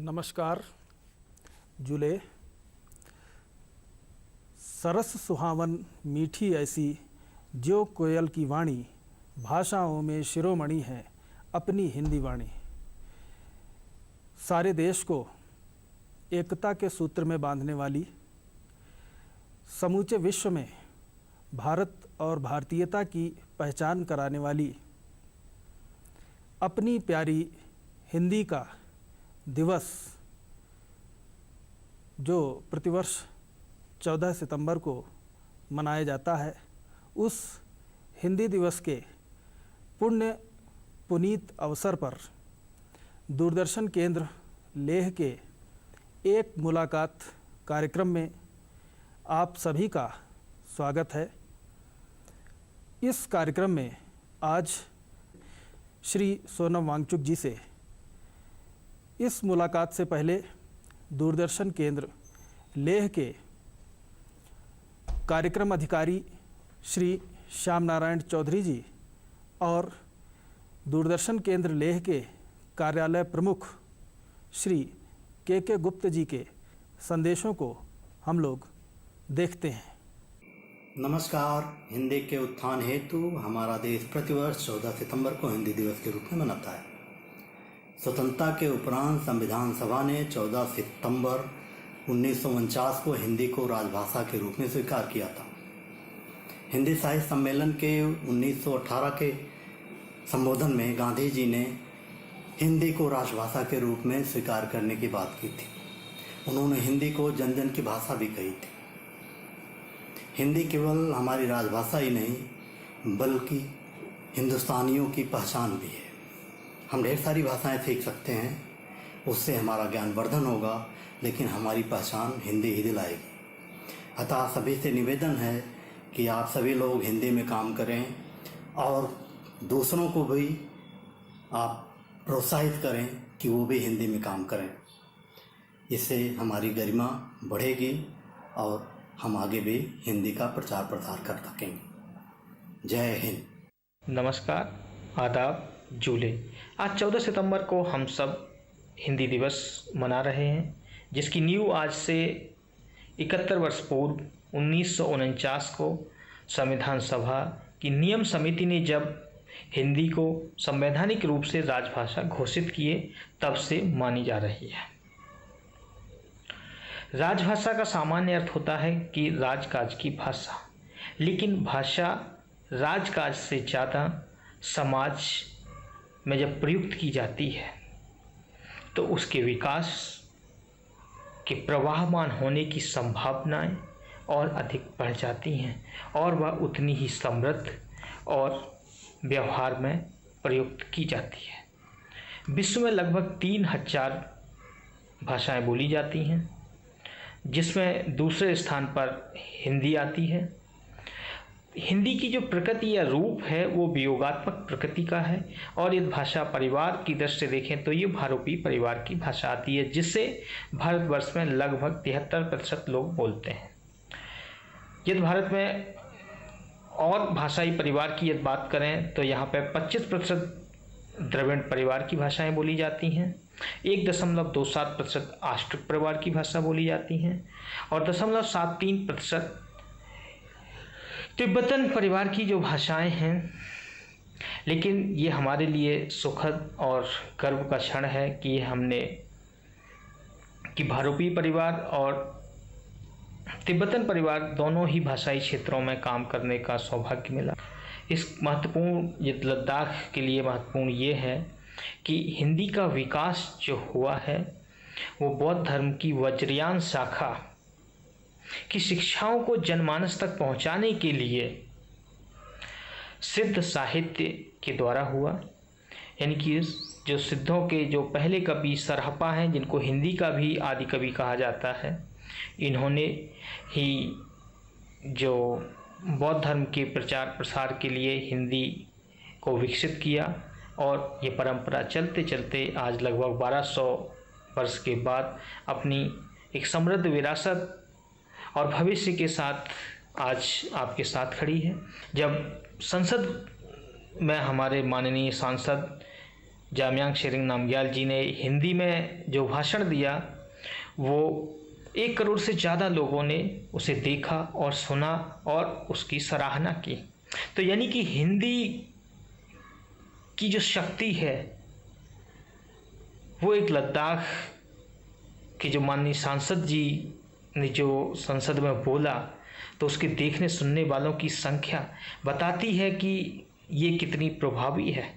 नमस्कार। जुले सरस सुहावन मीठी ऐसी जो कोयल की वाणी, भाषाओं में शिरोमणि है अपनी हिंदी वाणी। सारे देश को एकता के सूत्र में बांधने वाली, समूचे विश्व में भारत और भारतीयता की पहचान कराने वाली, अपनी प्यारी हिंदी का दिवस जो प्रतिवर्ष 14 सितंबर को मनाया जाता है, उस हिंदी दिवस के पुनीत अवसर पर दूरदर्शन केंद्र लेह के एक मुलाकात कार्यक्रम में आप सभी का स्वागत है। इस कार्यक्रम में आज श्री सोनम वांगचुक जी से इस मुलाकात से पहले दूरदर्शन केंद्र लेह के कार्यक्रम अधिकारी श्री श्याम नारायण चौधरी जी और दूरदर्शन केंद्र लेह के कार्यालय प्रमुख श्री के गुप्त जी के संदेशों को हम लोग देखते हैं। नमस्कार। हिंदी के उत्थान हेतु हमारा देश प्रतिवर्ष 14 सितंबर को हिंदी दिवस के रूप में मनाता है। स्वतंत्रता के उपरांत संविधान सभा ने 14 सितंबर 1949 को हिंदी को राजभाषा के रूप में स्वीकार किया था। हिंदी साहित्य सम्मेलन के 1918 के संबोधन में गांधी जी ने हिंदी को राजभाषा के रूप में स्वीकार करने की बात की थी। उन्होंने हिंदी को जन जन की भाषा भी कही थी। हिंदी केवल हमारी राजभाषा ही नहीं बल्कि हिंदुस्तानियों की पहचान भी है। हम ढेर सारी भाषाएं सीख सकते हैं, उससे हमारा ज्ञानवर्धन होगा, लेकिन हमारी पहचान हिंदी ही दिलाएगी। अतः सभी से निवेदन है कि आप सभी लोग हिंदी में काम करें और दूसरों को भी आप प्रोत्साहित करें कि वो भी हिंदी में काम करें। इससे हमारी गरिमा बढ़ेगी और हम आगे भी हिंदी का प्रचार प्रसार कर सकेंगे। जय हिंद। नमस्कार, आदाब, जूले। आज 14 सितंबर को हम सब हिंदी दिवस मना रहे हैं, जिसकी नींव आज से 71 वर्ष पूर्व 1949 को संविधान सभा की नियम समिति ने जब हिंदी को संवैधानिक रूप से राजभाषा घोषित किए तब से मानी जा रही है। राजभाषा का सामान्य अर्थ होता है कि राजकाज की भाषा, लेकिन भाषा राजकाज से ज़्यादा समाज में जब प्रयुक्त की जाती है तो उसके विकास के प्रवाहमान होने की संभावनाएं और अधिक बढ़ जाती हैं और वह उतनी ही समृद्ध और व्यवहार में प्रयुक्त की जाती है। विश्व में लगभग 3000 भाषाएं बोली जाती हैं, जिसमें दूसरे स्थान पर हिंदी आती है। हिंदी की जो प्रकृति या रूप है वो वियोगात्मक प्रकृति का है और यदि भाषा परिवार की दृष्टि से देखें तो ये भारोपी परिवार की भाषा आती है, जिससे भारतवर्ष में लगभग 73% लोग बोलते हैं। यदि भारत में और भाषाई परिवार की यदि बात करें तो यहाँ पर 25% द्रविड़ परिवार की भाषाएं बोली जाती हैं, 1.27% आष्ट्रिक परिवार की भाषा बोली जाती हैं और 0.73% तिब्बतन परिवार की जो भाषाएं हैं। लेकिन ये हमारे लिए सुखद और गर्व का क्षण है कि हमने कि भारोपी परिवार और तिब्बतन परिवार दोनों ही भाषाई क्षेत्रों में काम करने का सौभाग्य मिला। इस महत्वपूर्ण ये लद्दाख के लिए महत्वपूर्ण ये है कि हिंदी का विकास जो हुआ है वो बौद्ध धर्म की वज्रयान शाखा की शिक्षाओं को जनमानस तक पहुंचाने के लिए सिद्ध साहित्य के द्वारा हुआ। यानी कि जो सिद्धों के जो पहले कवि सरहपा हैं, जिनको हिंदी का भी आदि कवि कहा जाता है, इन्होंने ही जो बौद्ध धर्म के प्रचार प्रसार के लिए हिंदी को विकसित किया और ये परंपरा चलते चलते आज लगभग 1200 वर्ष के बाद अपनी एक समृद्ध विरासत और भविष्य के साथ आज आपके साथ खड़ी है। जब संसद में हमारे माननीय सांसद जामयांग शेरिंग नामग्याल जी ने हिंदी में जो भाषण दिया वो 1 करोड़ से ज़्यादा लोगों ने उसे देखा और सुना और उसकी सराहना की। तो यानी कि हिंदी की जो शक्ति है वो एक लद्दाख के जो माननीय सांसद जी ने जो संसद में बोला तो उसके देखने सुनने वालों की संख्या बताती है कि ये कितनी प्रभावी है।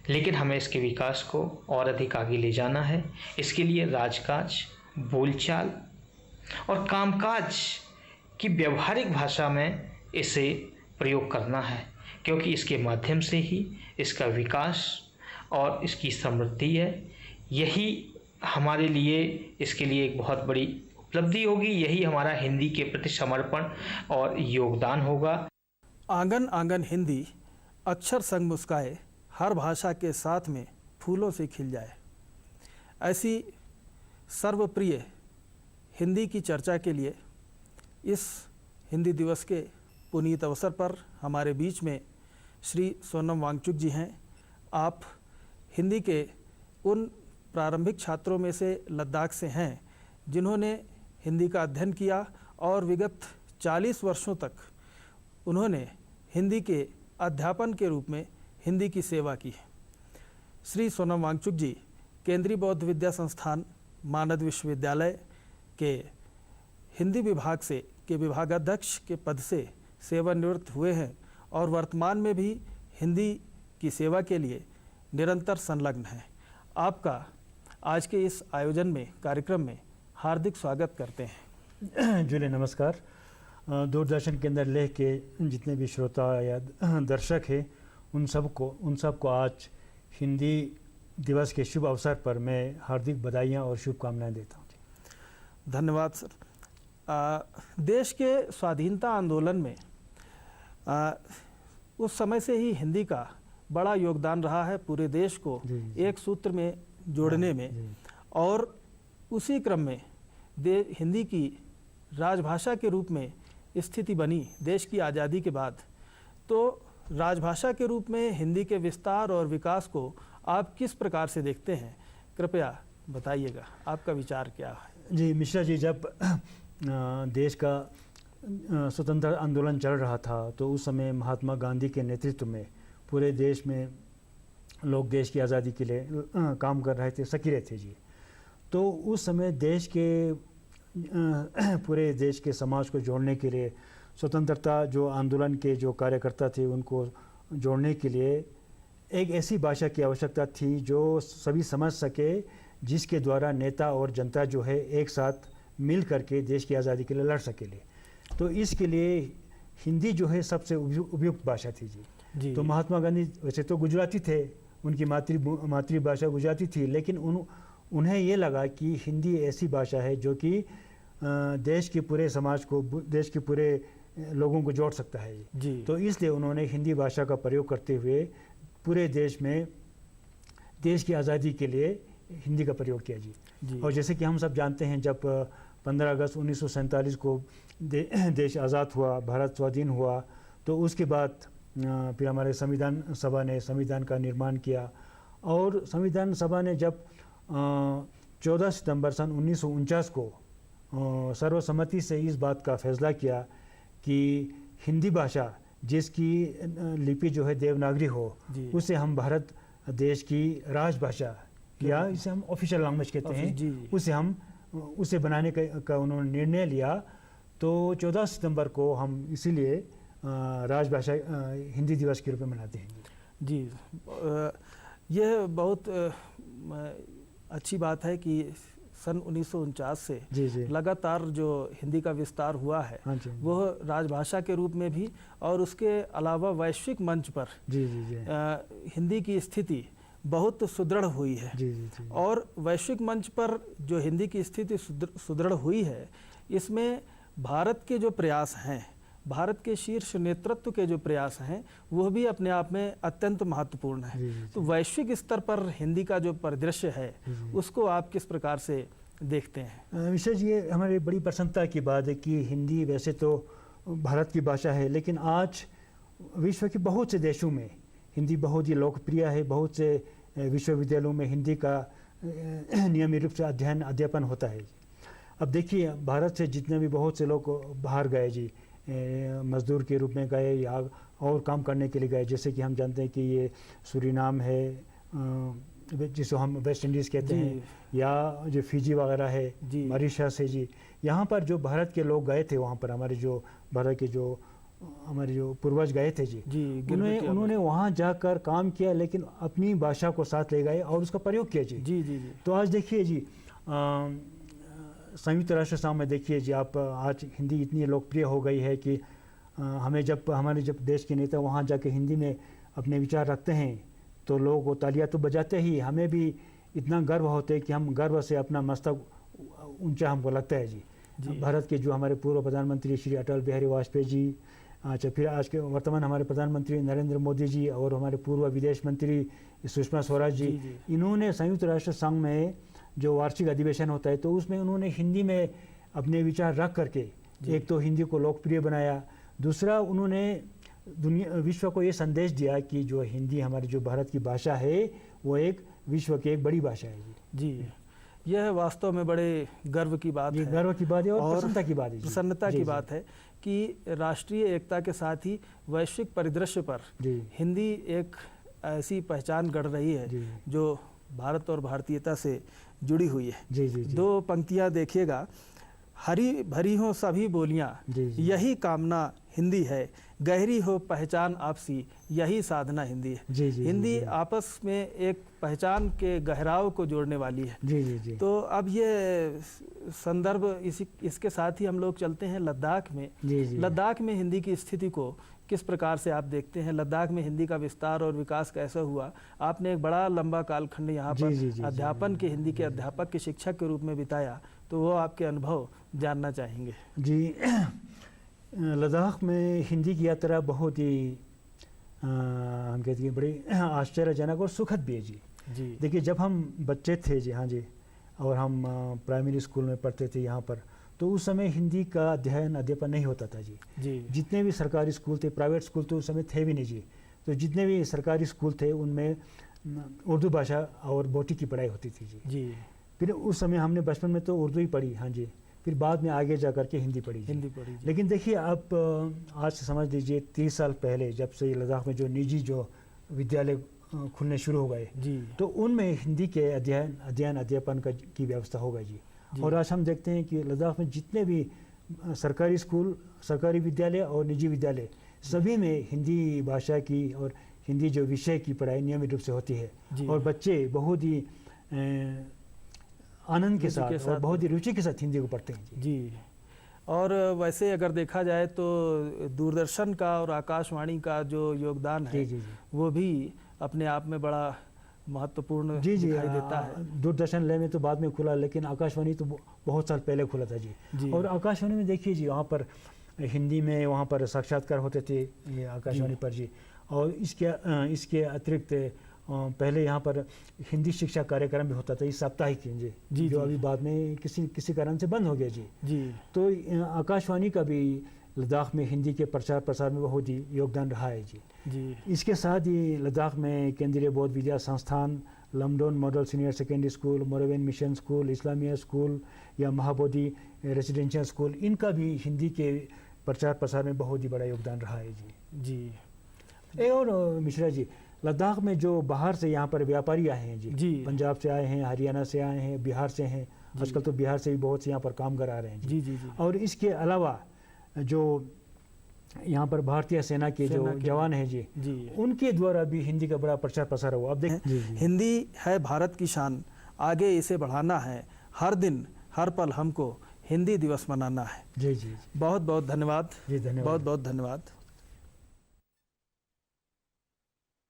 लेकिन हमें इसके विकास को और अधिक आगे ले जाना है। इसके लिए राजकाज, बोलचाल और कामकाज की व्यवहारिक भाषा में इसे प्रयोग करना है, क्योंकि इसके माध्यम से ही इसका विकास और इसकी समृद्धि है। यही हमारे लिए इसके लिए एक बहुत बड़ी उपलब्धि होगी। यही हमारा हिंदी के प्रति समर्पण और योगदान होगा। आंगन आंगन हिंदी, अक्षर संग मुस्काए, हर भाषा के साथ में फूलों से खिल जाए। ऐसी सर्वप्रिय हिंदी की चर्चा के लिए इस हिंदी दिवस के पुनीत अवसर पर हमारे बीच में श्री सोनम वांगचुक जी हैं। आप हिंदी के उन प्रारंभिक छात्रों में से लद्दाख से हैं जिन्होंने हिंदी का अध्ययन किया और विगत 40 वर्षों तक उन्होंने हिंदी के अध्यापन के रूप में हिंदी की सेवा की है। श्री सोनम वांगचुक जी केंद्रीय बौद्ध विद्या संस्थान मानद विश्वविद्यालय के हिंदी विभाग से के विभागाध्यक्ष के पद से सेवानिवृत्त हुए हैं और वर्तमान में भी हिंदी की सेवा के लिए निरंतर संलग्न हैं। आपका आज के इस आयोजन में कार्यक्रम में हार्दिक स्वागत करते हैं। जुले नमस्कार। दूरदर्शन केंद्र लेह के जितने भी श्रोता या दर्शक हैं उन सबको आज हिंदी दिवस के शुभ अवसर पर मैं हार्दिक बधाइयाँ और शुभकामनाएं देता हूँ। धन्यवाद सर। देश के स्वाधीनता आंदोलन में उस समय से ही हिंदी का बड़ा योगदान रहा है पूरे देश को एक सूत्र में जोड़ने में, और उसी क्रम में हिंदी की राजभाषा के रूप में स्थिति बनी देश की आज़ादी के बाद। तो राजभाषा के रूप में हिंदी के विस्तार और विकास को आप किस प्रकार से देखते हैं, कृपया बताइएगा, आपका विचार क्या है? जी मिश्रा जी, जब देश का स्वतंत्रता आंदोलन चल रहा था तो उस समय महात्मा गांधी के नेतृत्व में पूरे देश में लोग देश की आज़ादी के लिए काम कर रहे थे, सक्रिय थे जी। तो उस समय देश के पूरे देश के समाज को जोड़ने के लिए, स्वतंत्रता जो आंदोलन के जो कार्यकर्ता थे उनको जोड़ने के लिए एक ऐसी भाषा की आवश्यकता थी जो सभी समझ सके, जिसके द्वारा नेता और जनता जो है एक साथ मिल करके देश की आज़ादी के लिए लड़ सके। तो इसके लिए हिंदी जो है सबसे उपयुक्त भाषा थी जी। तो महात्मा गांधी वैसे तो गुजराती थे, उनकी मातृभाषा गुजराती थी, लेकिन उन्हें ये लगा कि हिंदी ऐसी भाषा है जो कि देश के पूरे समाज को, देश के पूरे लोगों को जोड़ सकता है जी। तो इसलिए उन्होंने हिंदी भाषा का प्रयोग करते हुए पूरे देश में देश की आज़ादी के लिए हिंदी का प्रयोग किया जी। और जैसे कि हम सब जानते हैं, जब 15 अगस्त 1947 को देश आज़ाद हुआ, भारत स्वाधीन हुआ, तो उसके बाद फिर हमारे संविधान सभा ने संविधान का निर्माण किया। और संविधान सभा ने जब 14 सितंबर सन 1949 को सर्वसम्मति से इस बात का फैसला किया कि हिंदी भाषा जिसकी लिपि जो है देवनागरी हो, उसे हम भारत देश की राजभाषा या इसे हम ऑफिशियल लैंग्वेज कहते हैं, उसे बनाने का उन्होंने निर्णय लिया। तो 14 सितंबर को हम इसीलिए राजभाषा हिंदी दिवस के रूप में मनाते हैं जी। यह बहुत अच्छी बात है कि सन 1949 से लगातार जो हिंदी का विस्तार हुआ है वह राजभाषा के रूप में भी, और उसके अलावा वैश्विक मंच पर हिंदी की स्थिति बहुत सुदृढ़ हुई है। और वैश्विक मंच पर जो हिंदी की स्थिति सुदृढ़ हुई है, इसमें भारत के जो प्रयास हैं, भारत के शीर्ष नेतृत्व के जो प्रयास हैं, वह भी अपने आप में अत्यंत महत्वपूर्ण है। तो वैश्विक स्तर पर हिंदी का जो परिदृश्य है उसको आप किस प्रकार से देखते हैं? विशेष ये हमारी बड़ी प्रसन्नता की बात है कि हिंदी वैसे तो भारत की भाषा है, लेकिन आज विश्व के बहुत से देशों में हिंदी बहुत ही लोकप्रिय है। बहुत से विश्वविद्यालयों में हिंदी का नियमित रूप से अध्यापन होता है। अब देखिए, भारत से जितने भी बहुत से लोग बाहर गए जी, मजदूर के रूप में गए या और काम करने के लिए गए, जैसे कि हम जानते हैं कि ये सूरीनाम है, जिसको हम वेस्ट इंडीज़ कहते हैं, या जो फिजी वगैरह है, मॉरिशस है जी। यहाँ पर जो भारत के लोग गए थे, वहाँ पर हमारे जो भारत के जो हमारे जो पूर्वज गए थे जी, उन्होंने वहाँ जाकर काम किया, लेकिन अपनी भाषा को साथ ले गए और उसका प्रयोग किया जी। तो आज देखिए जी, संयुक्त राष्ट्र संघ में देखिए जी, आप आज हिंदी इतनी लोकप्रिय हो गई है कि हमें हमारे जब देश के नेता वहाँ जाके हिंदी में अपने विचार रखते हैं तो लोग वो तालियां तो बजाते ही, हमें भी इतना गर्व होता है कि हम गर्व से अपना मस्तक ऊंचा हमको लगता है जी। भारत के जो हमारे पूर्व प्रधानमंत्री श्री अटल बिहारी वाजपेयी जी, अच्छा फिर आज के वर्तमान हमारे प्रधानमंत्री नरेंद्र मोदी जी और हमारे पूर्व विदेश मंत्री सुषमा स्वराज जी, इन्होंने संयुक्त राष्ट्र संघ में जो वार्षिक अधिवेशन होता है तो उसमें उन्होंने हिंदी में अपने विचार रख करके एक तो हिंदी को लोकप्रिय बनाया, दूसरा उन्होंने विश्व को ये संदेश दिया कि जो हिंदी हमारी जो भारत की भाषा है वो एक विश्व की एक बड़ी भाषा है जी। यह वास्तव में बड़े गर्व की बात है, गर्व की बात है और प्रसन्नता की बात है, प्रसन्नता की बात है कि राष्ट्रीय एकता के साथ ही वैश्विक परिदृश्य पर हिंदी एक ऐसी पहचान गढ़ रही है जो भारत और भारतीयता से जुड़ी हुई है। दो पंक्तियां देखिएगा, हरी भरी हो सभी बोलियां, यही कामना हिंदी है, गहरी हो पहचान आपसी, यही साधना हिंदी है। हिंदी आपस में एक पहचान के गहराव को जोड़ने वाली है। तो अब ये संदर्भ इसके साथ ही हम लोग चलते हैं लद्दाख में। लद्दाख में हिंदी की स्थिति को किस प्रकार से आप देखते हैं? लद्दाख में हिंदी का विस्तार और विकास कैसे हुआ? आपने एक बड़ा लंबा कालखंड यहाँ पर अध्यापन के, हिंदी के अध्यापक के शिक्षक के रूप में बिताया, तो वो आपके अनुभव जानना चाहेंगे जी। लद्दाख में हिंदी की यात्रा बहुत ही हम कहते हैं बड़ी आश्चर्यजनक और सुखद भी है जी। देखिए, जब हम बच्चे थे जी, हाँ जी, और हम प्राइमरी स्कूल में पढ़ते थे यहाँ पर, तो उस समय हिंदी का अध्यापन नहीं होता था जी। जितने भी सरकारी स्कूल थे, प्राइवेट स्कूल तो उस समय थे भी नहीं जी, तो जितने भी सरकारी स्कूल थे उनमें उर्दू भाषा और बोटी की पढ़ाई होती थी जी। फिर उस समय हमने बचपन में तो उर्दू ही पढ़ी, हाँ जी, फिर बाद में आगे जा कर के हिंदी पढ़ी। लेकिन देखिए, अब आज से समझ लीजिए 30 साल पहले जब से लद्दाख में जो निजी जो विद्यालय खुलने शुरू हो गए, तो उनमें हिंदी के अध्यापन की व्यवस्था हो गई जी। और आज हम देखते हैं कि लद्दाख में जितने भी सरकारी स्कूल, सरकारी विद्यालय और निजी विद्यालय, सभी में हिंदी भाषा की और हिंदी जो विषय की पढ़ाई नियमित रूप से होती है, और बच्चे बहुत ही आनंद के साथ और बहुत ही रुचि के साथ हिंदी को पढ़ते हैं जी। और वैसे अगर देखा जाए तो दूरदर्शन का और आकाशवाणी का जो योगदान है वो भी अपने आप में बड़ा महत्वपूर्ण दिखाई देता है। दूरदर्शन ले में तो बाद में खुला, लेकिन आकाशवाणी तो बहुत साल पहले खुला था जी। और आकाशवाणी में देखिए जी, वहाँ पर हिंदी में वहाँ पर साक्षात्कार होते थे ये आकाशवाणी पर जी। और इसके अतिरिक्त पहले यहाँ पर हिंदी शिक्षा कार्यक्रम भी होता था, इस साप्ताहिक जी, जो अभी बाद में किसी कारण से बंद हो गया जी। तो आकाशवाणी का भी लद्दाख में हिंदी के प्रचार प्रसार में बहुत ही योगदान रहा है जी। इसके साथ ही लद्दाख में केंद्रीय Bauddha Vidya Sansthan, Lamdon model senior secondary school, Moravian mission school, Islamia school या महाबोधि रेजिडेंशियल स्कूल, इनका भी हिंदी के प्रचार प्रसार में बहुत ही बड़ा योगदान रहा है जी। और मिश्रा जी, लद्दाख में जो बाहर से यहाँ पर व्यापारी आए हैं जी, पंजाब से आए हैं, हरियाणा से आए हैं, बिहार से हैं, आजकल तो बिहार से भी बहुत से यहाँ पर कामगार आ रहे हैं जी। और इसके अलावा जो यहाँ पर भारतीय सेना के जो जवान हैं जी, उनके द्वारा भी हिंदी का बड़ा प्रचार प्रसार हुआ। अब देख, हिंदी है भारत की शान, आगे इसे बढ़ाना है, हर दिन हर पल हमको हिंदी दिवस मनाना है। जी। बहुत बहुत धन्यवाद जी। धन्यवाद, बहुत बहुत धन्यवाद।